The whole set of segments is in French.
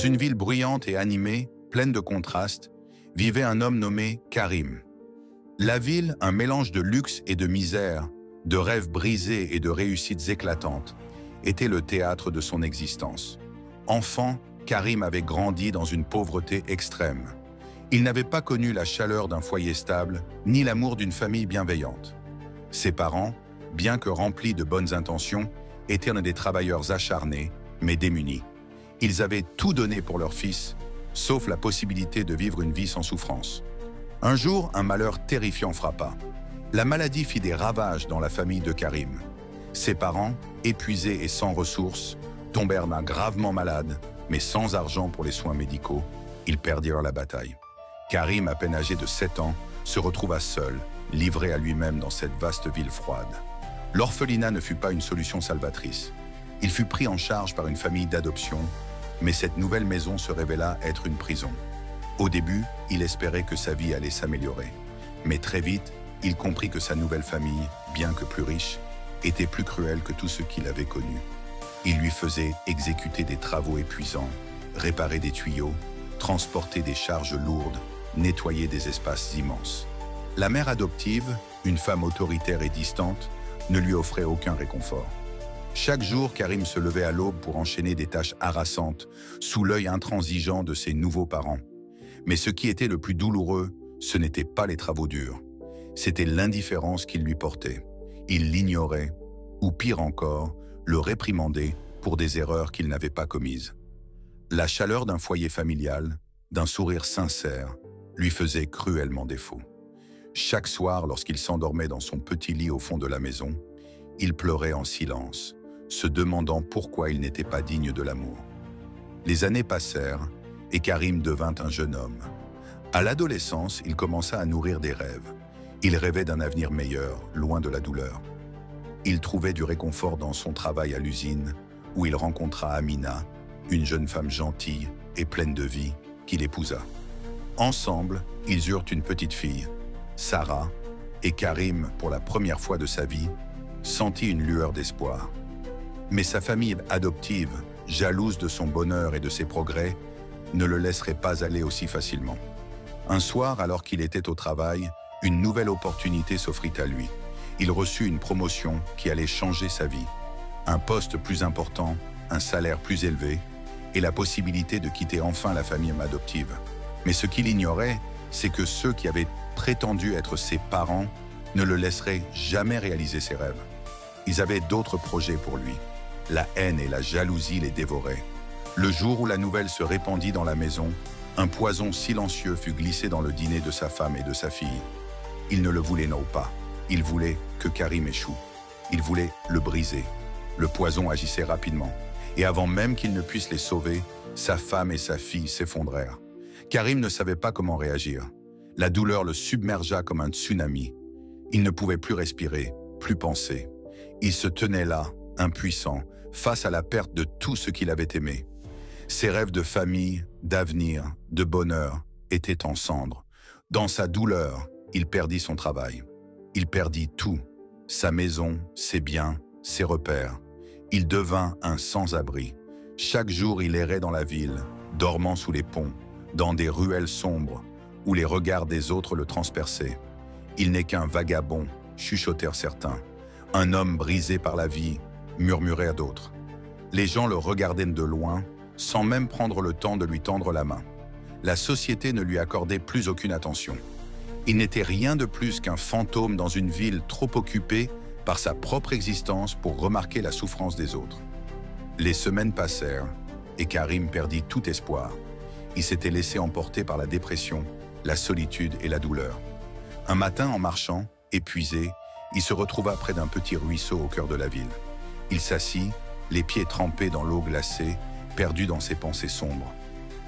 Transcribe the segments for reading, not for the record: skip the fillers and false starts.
une ville bruyante et animée, pleine de contrastes, vivait un homme nommé Karim. La ville, un mélange de luxe et de misère, de rêves brisés et de réussites éclatantes, était le théâtre de son existence. Enfant, Karim avait grandi dans une pauvreté extrême. Il n'avait pas connu la chaleur d'un foyer stable, ni l'amour d'une famille bienveillante. Ses parents, bien que remplis de bonnes intentions, étaient des travailleurs acharnés, mais démunis. Ils avaient tout donné pour leur fils, sauf la possibilité de vivre une vie sans souffrance. Un jour, un malheur terrifiant frappa. La maladie fit des ravages dans la famille de Karim. Ses parents, épuisés et sans ressources, tombèrent gravement malades, mais sans argent pour les soins médicaux. Ils perdirent la bataille. Karim, à peine âgé de 7 ans, se retrouva seul, livré à lui-même dans cette vaste ville froide. L'orphelinat ne fut pas une solution salvatrice. Il fut pris en charge par une famille d'adoption, mais cette nouvelle maison se révéla être une prison. Au début, il espérait que sa vie allait s'améliorer. Mais très vite, il comprit que sa nouvelle famille, bien que plus riche, était plus cruelle que tout ce qu'il avait connu. Il lui faisait exécuter des travaux épuisants, réparer des tuyaux, transporter des charges lourdes, nettoyer des espaces immenses. La mère adoptive, une femme autoritaire et distante, ne lui offrait aucun réconfort. Chaque jour, Karim se levait à l'aube pour enchaîner des tâches harassantes, sous l'œil intransigeant de ses nouveaux parents. Mais ce qui était le plus douloureux, ce n'était pas les travaux durs. C'était l'indifférence qu'il lui portait. Il l'ignorait, ou pire encore, le réprimandait pour des erreurs qu'il n'avait pas commises. La chaleur d'un foyer familial, d'un sourire sincère, lui faisait cruellement défaut. Chaque soir, lorsqu'il s'endormait dans son petit lit au fond de la maison, il pleurait en silence, se demandant pourquoi il n'était pas digne de l'amour. Les années passèrent et Karim devint un jeune homme. À l'adolescence, il commença à nourrir des rêves. Il rêvait d'un avenir meilleur, loin de la douleur. Il trouvait du réconfort dans son travail à l'usine, où il rencontra Amina, une jeune femme gentille et pleine de vie, qu'il épousa. Ensemble, ils eurent une petite fille, Sarah, et Karim, pour la première fois de sa vie, sentit une lueur d'espoir. Mais sa famille adoptive, jalouse de son bonheur et de ses progrès, ne le laisserait pas aller aussi facilement. Un soir, alors qu'il était au travail, une nouvelle opportunité s'offrit à lui. Il reçut une promotion qui allait changer sa vie. Un poste plus important, un salaire plus élevé, et la possibilité de quitter enfin la famille adoptive. Mais ce qu'il ignorait, c'est que ceux qui avaient prétendu être ses parents ne le laisseraient jamais réaliser ses rêves. Ils avaient d'autres projets pour lui. La haine et la jalousie les dévoraient. Le jour où la nouvelle se répandit dans la maison, un poison silencieux fut glissé dans le dîner de sa femme et de sa fille. Il ne le voulait non pas. Il voulait que Karim échoue. Il voulait le briser. Le poison agissait rapidement. Et avant même qu'il ne puisse les sauver, sa femme et sa fille s'effondrèrent. Karim ne savait pas comment réagir. La douleur le submergea comme un tsunami. Il ne pouvait plus respirer, plus penser. Il se tenait là, impuissant, face à la perte de tout ce qu'il avait aimé. Ses rêves de famille, d'avenir, de bonheur étaient en cendres. Dans sa douleur, il perdit son travail. Il perdit tout, sa maison, ses biens, ses repères. Il devint un sans-abri. Chaque jour, il errait dans la ville, dormant sous les ponts, dans des ruelles sombres, où les regards des autres le transperçaient. Il n'est qu'un vagabond, chuchotèrent certains. Un homme brisé par la vie, murmuraient d'autres. Les gens le regardaient de loin, sans même prendre le temps de lui tendre la main. La société ne lui accordait plus aucune attention. Il n'était rien de plus qu'un fantôme dans une ville trop occupée par sa propre existence pour remarquer la souffrance des autres. Les semaines passèrent et Karim perdit tout espoir. Il s'était laissé emporter par la dépression, la solitude et la douleur. Un matin, en marchant, épuisé, il se retrouva près d'un petit ruisseau au cœur de la ville. Il s'assit, les pieds trempés dans l'eau glacée, perdu dans ses pensées sombres.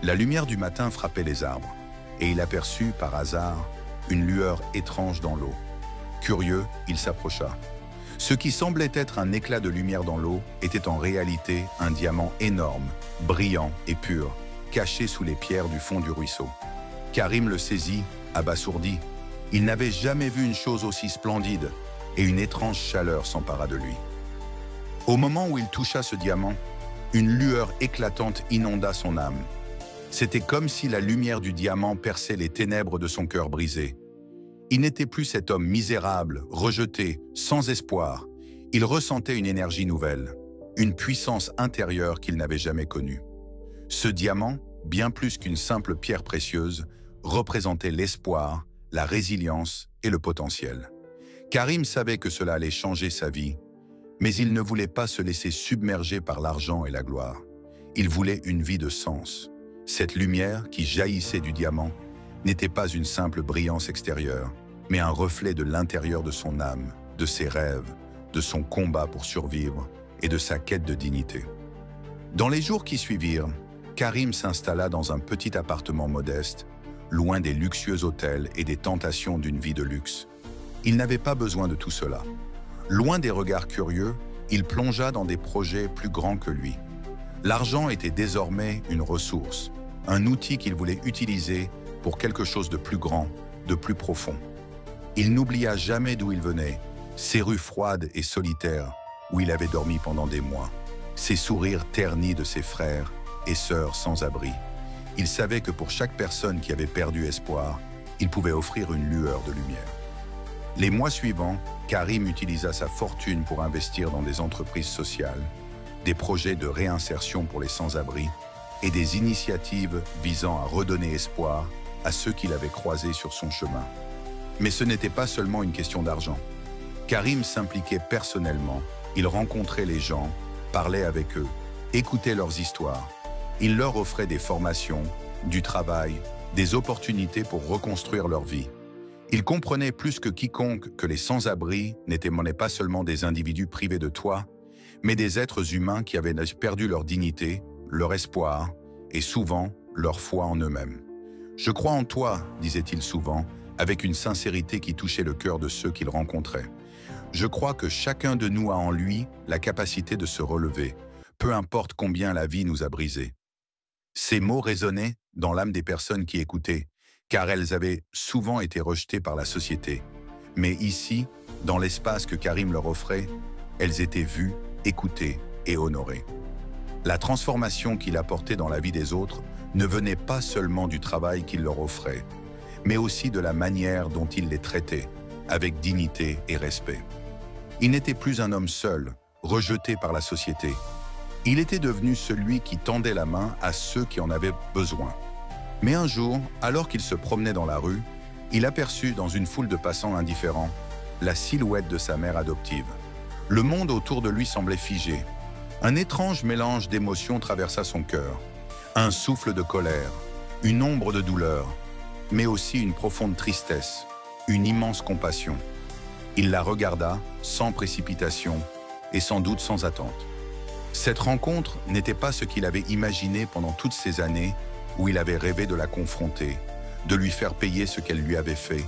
La lumière du matin frappait les arbres, et il aperçut, par hasard, une lueur étrange dans l'eau. Curieux, il s'approcha. Ce qui semblait être un éclat de lumière dans l'eau était en réalité un diamant énorme, brillant et pur, caché sous les pierres du fond du ruisseau. Karim le saisit, abasourdi. Il n'avait jamais vu une chose aussi splendide, et une étrange chaleur s'empara de lui. Au moment où il toucha ce diamant, une lueur éclatante inonda son âme. C'était comme si la lumière du diamant perçait les ténèbres de son cœur brisé. Il n'était plus cet homme misérable, rejeté, sans espoir. Il ressentait une énergie nouvelle, une puissance intérieure qu'il n'avait jamais connue. Ce diamant, bien plus qu'une simple pierre précieuse, représentait l'espoir, la résilience et le potentiel. Karim savait que cela allait changer sa vie, mais il ne voulait pas se laisser submerger par l'argent et la gloire. Il voulait une vie de sens. Cette lumière qui jaillissait du diamant n'était pas une simple brillance extérieure, mais un reflet de l'intérieur de son âme, de ses rêves, de son combat pour survivre et de sa quête de dignité. Dans les jours qui suivirent, Karim s'installa dans un petit appartement modeste, loin des luxueux hôtels et des tentations d'une vie de luxe. Il n'avait pas besoin de tout cela. Loin des regards curieux, il plongea dans des projets plus grands que lui. L'argent était désormais une ressource, un outil qu'il voulait utiliser pour quelque chose de plus grand, de plus profond. Il n'oublia jamais d'où il venait, ces rues froides et solitaires où il avait dormi pendant des mois, ces sourires ternis de ses frères et sœurs sans abri. Il savait que pour chaque personne qui avait perdu espoir, il pouvait offrir une lueur de lumière. Les mois suivants, Karim utilisa sa fortune pour investir dans des entreprises sociales, des projets de réinsertion pour les sans-abri et des initiatives visant à redonner espoir à ceux qu'il avait croisés sur son chemin. Mais ce n'était pas seulement une question d'argent. Karim s'impliquait personnellement, il rencontrait les gens, parlait avec eux, écoutait leurs histoires. Il leur offrait des formations, du travail, des opportunités pour reconstruire leur vie. Il comprenait plus que quiconque que les sans-abri n'étaient pas seulement des individus privés de toit, mais des êtres humains qui avaient perdu leur dignité, leur espoir et souvent leur foi en eux-mêmes. « Je crois en toi », disait-il souvent, avec une sincérité qui touchait le cœur de ceux qu'il rencontrait. « Je crois que chacun de nous a en lui la capacité de se relever, peu importe combien la vie nous a brisés. » Ces mots résonnaient dans l'âme des personnes qui écoutaient, car elles avaient souvent été rejetées par la société. Mais ici, dans l'espace que Karim leur offrait, elles étaient vues, écoutées et honorées. La transformation qu'il apportait dans la vie des autres ne venait pas seulement du travail qu'il leur offrait, mais aussi de la manière dont il les traitait, avec dignité et respect. Il n'était plus un homme seul, rejeté par la société. Il était devenu celui qui tendait la main à ceux qui en avaient besoin. Mais un jour, alors qu'il se promenait dans la rue, il aperçut dans une foule de passants indifférents la silhouette de sa mère adoptive. Le monde autour de lui semblait figé. Un étrange mélange d'émotions traversa son cœur. Un souffle de colère, une ombre de douleur, mais aussi une profonde tristesse, une immense compassion. Il la regarda sans précipitation et sans doute sans attente. Cette rencontre n'était pas ce qu'il avait imaginé pendant toutes ces années où il avait rêvé de la confronter, de lui faire payer ce qu'elle lui avait fait,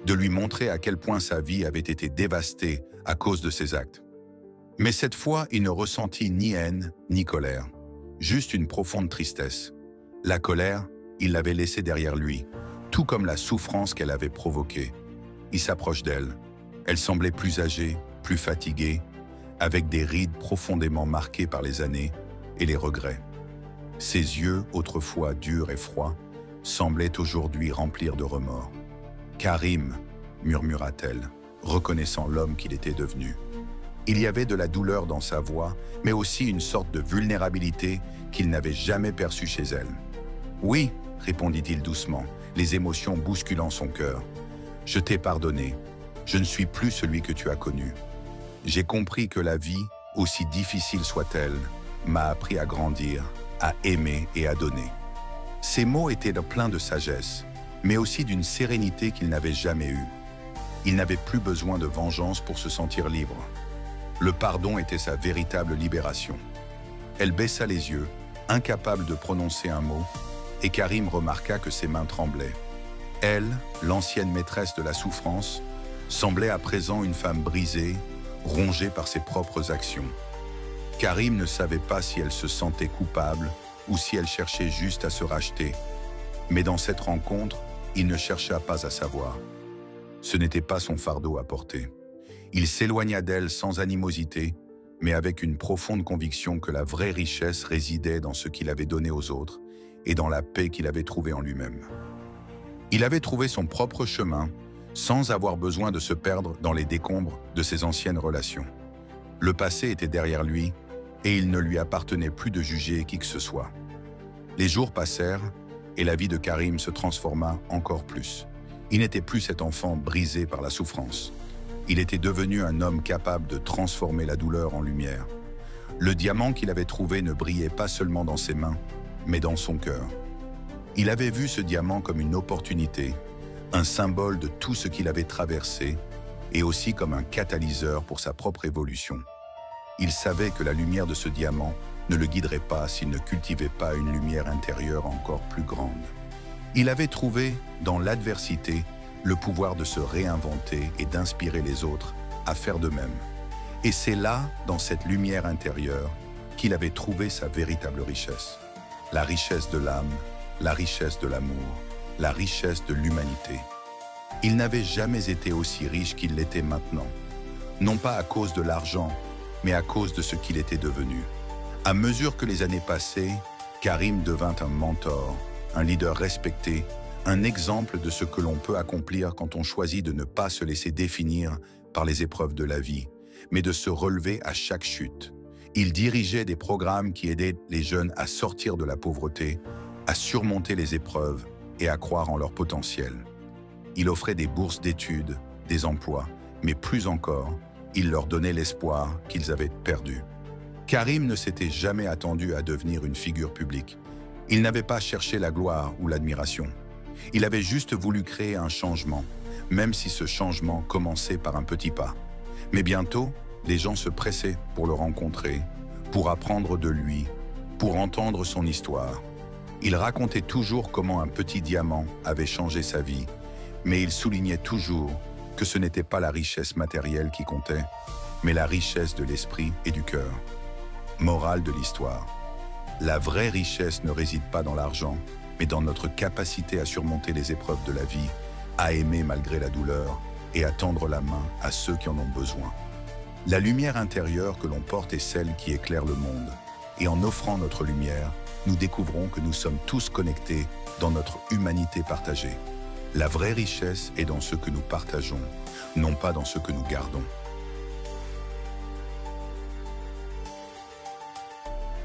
de lui montrer à quel point sa vie avait été dévastée à cause de ses actes. Mais cette fois, il ne ressentit ni haine, ni colère, juste une profonde tristesse. La colère, il l'avait laissée derrière lui, tout comme la souffrance qu'elle avait provoquée. Il s'approche d'elle. Elle semblait plus âgée, plus fatiguée, avec des rides profondément marquées par les années et les regrets. Ses yeux, autrefois durs et froids, semblaient aujourd'hui remplir de remords. « Karim », murmura-t-elle, reconnaissant l'homme qu'il était devenu. Il y avait de la douleur dans sa voix, mais aussi une sorte de vulnérabilité qu'il n'avait jamais perçue chez elle. « Oui », répondit-il doucement, les émotions bousculant son cœur. « Je t'ai pardonné. Je ne suis plus celui que tu as connu. J'ai compris que la vie, aussi difficile soit-elle, m'a appris à grandir, à aimer et à donner. » Ces mots étaient pleins de sagesse, mais aussi d'une sérénité qu'il n'avait jamais eue. Il n'avait plus besoin de vengeance pour se sentir libre. Le pardon était sa véritable libération. Elle baissa les yeux, incapable de prononcer un mot, et Karim remarqua que ses mains tremblaient. Elle, l'ancienne maîtresse de la souffrance, semblait à présent une femme brisée, rongée par ses propres actions. Karim ne savait pas si elle se sentait coupable ou si elle cherchait juste à se racheter. Mais dans cette rencontre, il ne chercha pas à savoir. Ce n'était pas son fardeau à porter. Il s'éloigna d'elle sans animosité, mais avec une profonde conviction que la vraie richesse résidait dans ce qu'il avait donné aux autres et dans la paix qu'il avait trouvée en lui-même. Il avait trouvé son propre chemin sans avoir besoin de se perdre dans les décombres de ses anciennes relations. Le passé était derrière lui et il ne lui appartenait plus de juger qui que ce soit. Les jours passèrent et la vie de Karim se transforma encore plus. Il n'était plus cet enfant brisé par la souffrance. Il était devenu un homme capable de transformer la douleur en lumière. Le diamant qu'il avait trouvé ne brillait pas seulement dans ses mains, mais dans son cœur. Il avait vu ce diamant comme une opportunité, un symbole de tout ce qu'il avait traversé et aussi comme un catalyseur pour sa propre évolution. Il savait que la lumière de ce diamant ne le guiderait pas s'il ne cultivait pas une lumière intérieure encore plus grande. Il avait trouvé, dans l'adversité, le pouvoir de se réinventer et d'inspirer les autres à faire de même. Et c'est là, dans cette lumière intérieure, qu'il avait trouvé sa véritable richesse. La richesse de l'âme, la richesse de l'amour, la richesse de l'humanité. Il n'avait jamais été aussi riche qu'il l'était maintenant. Non pas à cause de l'argent, mais à cause de ce qu'il était devenu. À mesure que les années passaient, Karim devint un mentor, un leader respecté, un exemple de ce que l'on peut accomplir quand on choisit de ne pas se laisser définir par les épreuves de la vie, mais de se relever à chaque chute. Il dirigeait des programmes qui aidaient les jeunes à sortir de la pauvreté, à surmonter les épreuves et à croire en leur potentiel. Il offrait des bourses d'études, des emplois, mais plus encore, il leur donnait l'espoir qu'ils avaient perdu. Karim ne s'était jamais attendu à devenir une figure publique. Il n'avait pas cherché la gloire ou l'admiration. Il avait juste voulu créer un changement, même si ce changement commençait par un petit pas. Mais bientôt, les gens se pressaient pour le rencontrer, pour apprendre de lui, pour entendre son histoire. Il racontait toujours comment un petit diamant avait changé sa vie, mais il soulignait toujours que ce n'était pas la richesse matérielle qui comptait, mais la richesse de l'esprit et du cœur. Morale de l'histoire. La vraie richesse ne réside pas dans l'argent, mais dans notre capacité à surmonter les épreuves de la vie, à aimer malgré la douleur et à tendre la main à ceux qui en ont besoin. La lumière intérieure que l'on porte est celle qui éclaire le monde. Et en offrant notre lumière, nous découvrons que nous sommes tous connectés dans notre humanité partagée. La vraie richesse est dans ce que nous partageons, non pas dans ce que nous gardons.